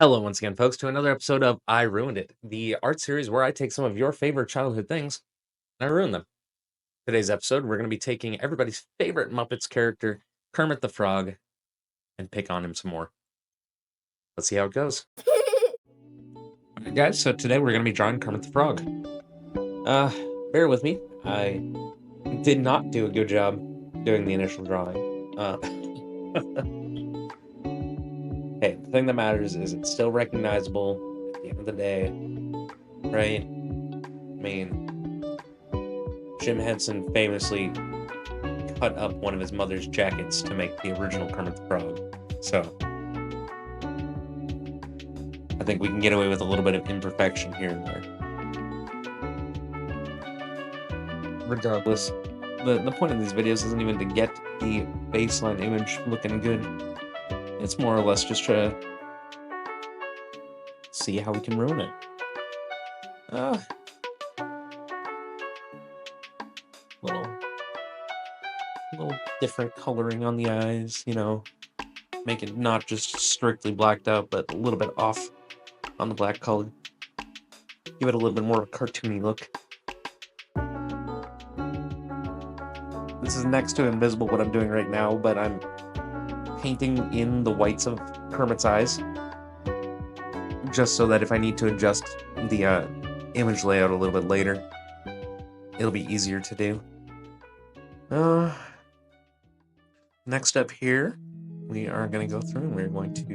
Hello, once again, folks, to another episode of I Ruined It, the art series where I take some of your favorite childhood things and I ruin them. Today's episode, we're going to be taking everybody's favorite Muppets character, Kermit the Frog, and pick on him some more. Let's see how it goes. Alright, guys, so today we're going to be drawing Kermit the Frog. Bear with me. I did not do a good job doing the initial drawing. Hey, the thing that matters is it's still recognizable at the end of the day, right? I mean, Jim Henson famously cut up one of his mother's jackets to make the original Kermit the Frog. So, I think we can get away with a little bit of imperfection here and there. Regardless, the point of these videos isn't even to get the baseline image looking good. It's more or less just to see how we can ruin it. Little different coloring on the eyes, make it not just strictly blacked out, but a little bit off on the black color. Give it a little bit more of a cartoony look. This is next to invisible what I'm doing right now, but I'm painting in the whites of Kermit's eyes, just so that if I need to adjust the image layout a little bit later, it'll be easier to do. Next up here, we are going to go through and we're going to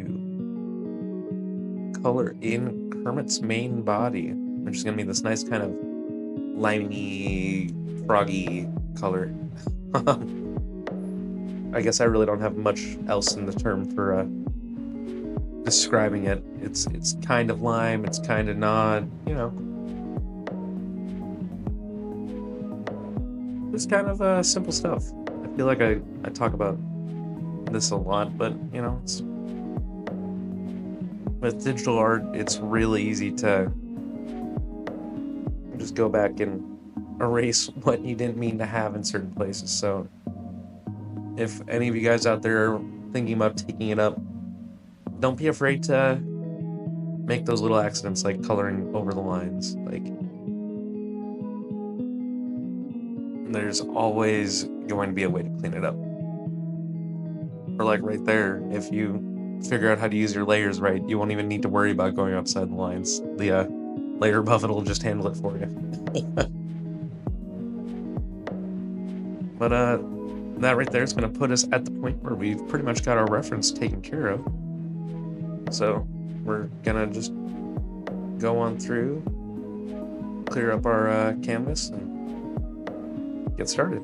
color in Kermit's main body, which is going to be this nice kind of limey, froggy color. I guess I really don't have much else in the term for describing it. It's kind of lime, it's kind of not, Just kind of simple stuff. I feel like I talk about this a lot, but it's with digital art, it's really easy to just go back and erase what you didn't mean to have in certain places. So if any of you guys out there are thinking about taking it up, don't be afraid to make those little accidents, like coloring over the lines. Like, there's always going to be a way to clean it up. Or like right there, if you figure out how to use your layers right, you won't even need to worry about going outside the lines. The layer above it will just handle it for you. But that right there is going to put us at the point where we've pretty much got our reference taken care of. So we're going to just go on through, clear up our canvas, and get started.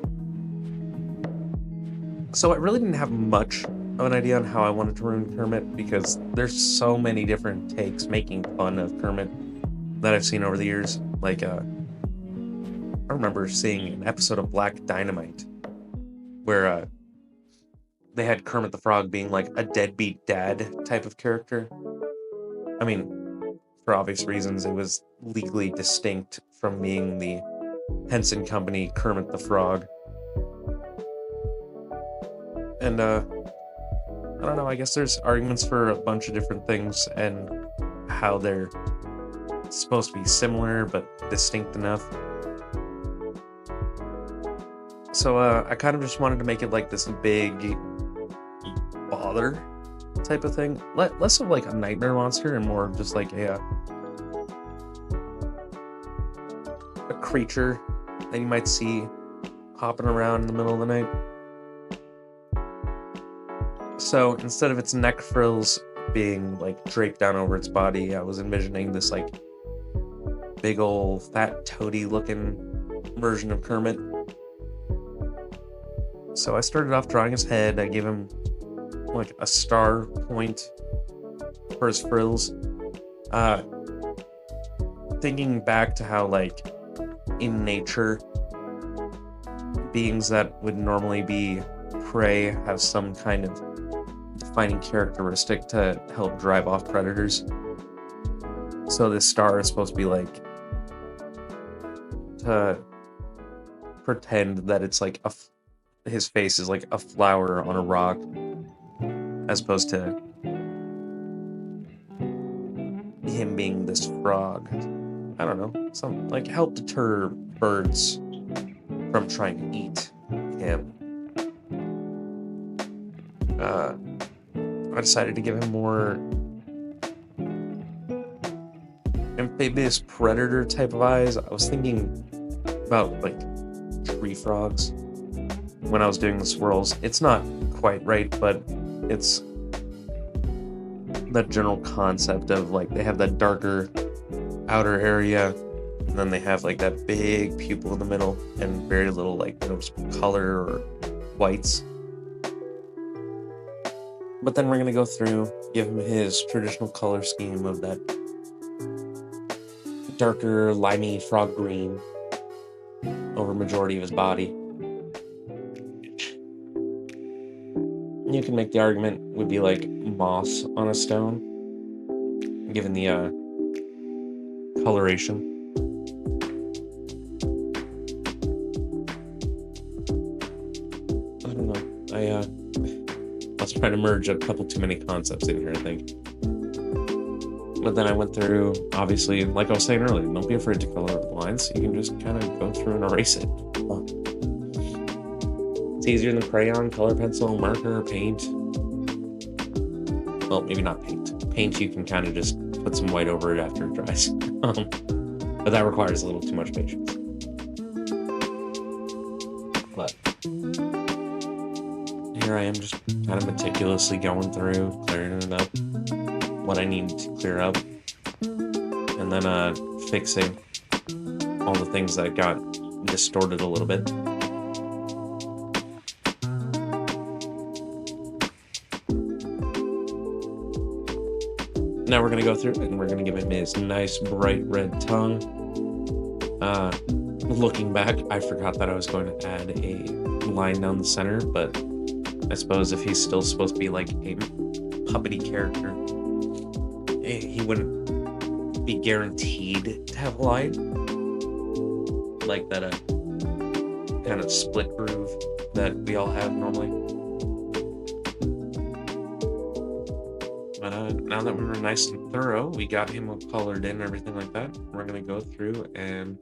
So I really didn't have much of an idea on how I wanted to ruin Kermit, because there's so many different takes making fun of Kermit that I've seen over the years. Like, I remember seeing an episode of Black Dynamite where they had Kermit the Frog being like a deadbeat dad type of character. I mean, for obvious reasons, it was legally distinct from being the Henson Company Kermit the Frog. And I don't know, I guess there's arguments for a bunch of different things and how they're supposed to be similar but distinct enough. So I kind of just wanted to make it like this big bother type of thing. Less of like a nightmare monster and more of just like a creature that you might see hopping around in the middle of the night. So instead of its neck frills being like draped down over its body, I was envisioning this like big old fat toady looking version of Kermit. So I started off drawing his head. I gave him like a star point for his frills. Thinking back to how like in nature, beings that would normally be prey have some kind of defining characteristic to help drive off predators. So this star is supposed to be like to pretend that it's like his face is like a flower on a rock, as opposed to him being this frog, I don't know, some like help deter birds from trying to eat him. I decided to give him more amphibious predator type of eyes. I was thinking about like tree frogs when I was doing the swirls. It's not quite right, but it's that general concept of like they have that darker outer area, and then they have like that big pupil in the middle and very little like noticeable color or whites. But then we're gonna go through, give him his traditional color scheme of that darker, limey frog green over majority of his body. You can make the argument would be like moss on a stone, given the coloration. I don't know. I was trying to merge a couple too many concepts in here, I think. But then I went through, obviously, like I was saying earlier, don't be afraid to color the lines. You can just kind of go through and erase it. It's easier than crayon, color pencil, marker, paint. Well, maybe not paint. Paint, you can kind of just put some white over it after it dries. But that requires a little too much patience. But here I am just kind of meticulously going through, clearing it up, what I need to clear up, and then fixing all the things that got distorted a little bit. Now we're going to go through and we're going to give him his nice bright red tongue. Looking back, I forgot that I was going to add a line down the center, but I suppose if he's still supposed to be like a puppety character, he wouldn't be guaranteed to have a line like that kind of split groove that we all have normally. But now that we were nice and thorough, we got him colored in and everything like that. We're going to go through, and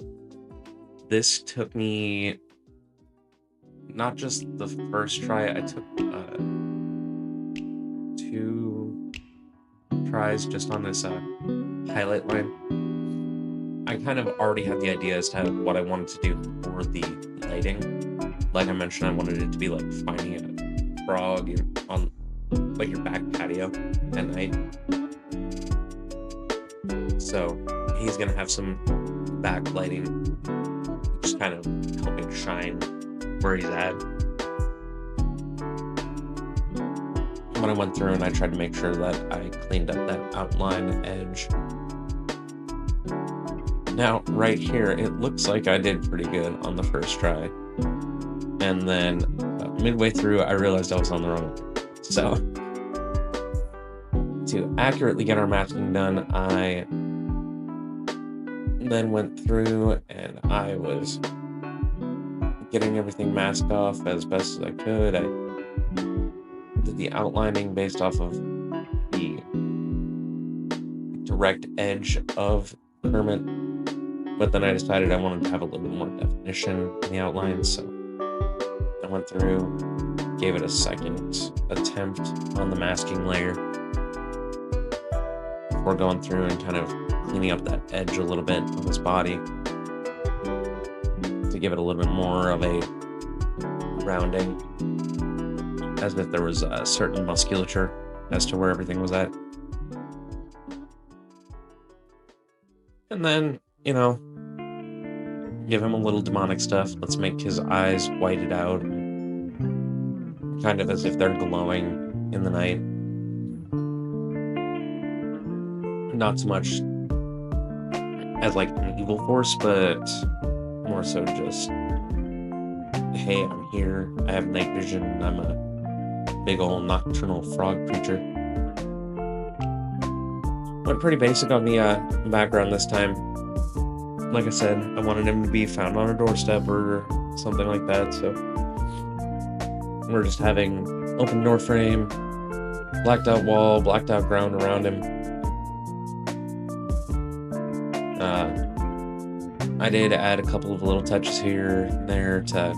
this took me not just the first try. I took 2 tries just on this highlight line. I kind of already had the idea as to what I wanted to do for the lighting. Like I mentioned, I wanted it to be like finding a frog on like your back patio at night. So he's gonna have some backlighting, just kind of helping shine where he's at. When I went through and I tried to make sure that I cleaned up that outline edge. Now, right here, it looks like I did pretty good on the first try. And then midway through, I realized I was on the wrong one. So, to accurately get our masking done, I then went through and I was getting everything masked off as best as I could. I did the outlining based off of the direct edge of Kermit, but then I decided I wanted to have a little bit more definition in the outline, so I went through, gave it a second attempt on the masking layer before going through and kind of cleaning up that edge a little bit on his body to give it a little bit more of a rounding, as if there was a certain musculature as to where everything was at. And then, you know, give him a little demonic stuff. Let's make his eyes whited out, kind of as if they're glowing in the night. Not so much as like an evil force, but more so just, hey, I'm here, I have night vision, I'm a big old nocturnal frog creature. Went pretty basic on the background this time. Like I said, I wanted him to be found on a doorstep or something like that, so we're just having open door frame, blacked out wall, blacked out ground around him. I did add a couple of little touches here and there to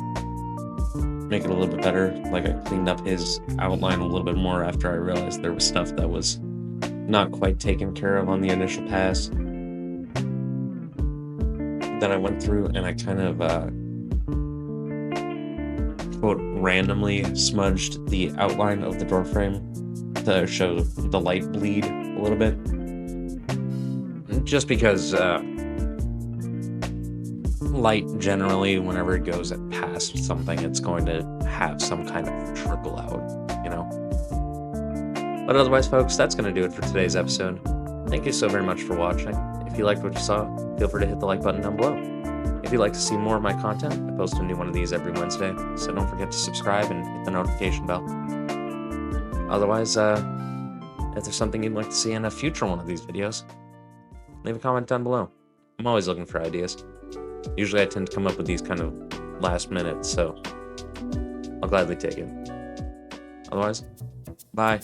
make it a little bit better. Like I cleaned up his outline a little bit more after I realized there was stuff that was not quite taken care of on the initial pass. Then I went through and I kind of quote randomly smudged the outline of the door frame to show the light bleed a little bit. Just because light generally, whenever it goes past something, it's going to have some kind of trickle out, you know? But otherwise, folks, that's going to do it for today's episode. Thank you so very much for watching. If you liked what you saw, feel free to hit the like button down below. If you'd like to see more of my content, I post a new one of these every Wednesday, so don't forget to subscribe and hit the notification bell. Otherwise, if there's something you'd like to see in a future one of these videos, leave a comment down below. I'm always looking for ideas. Usually I tend to come up with these kind of last minute, so I'll gladly take it. Otherwise, bye.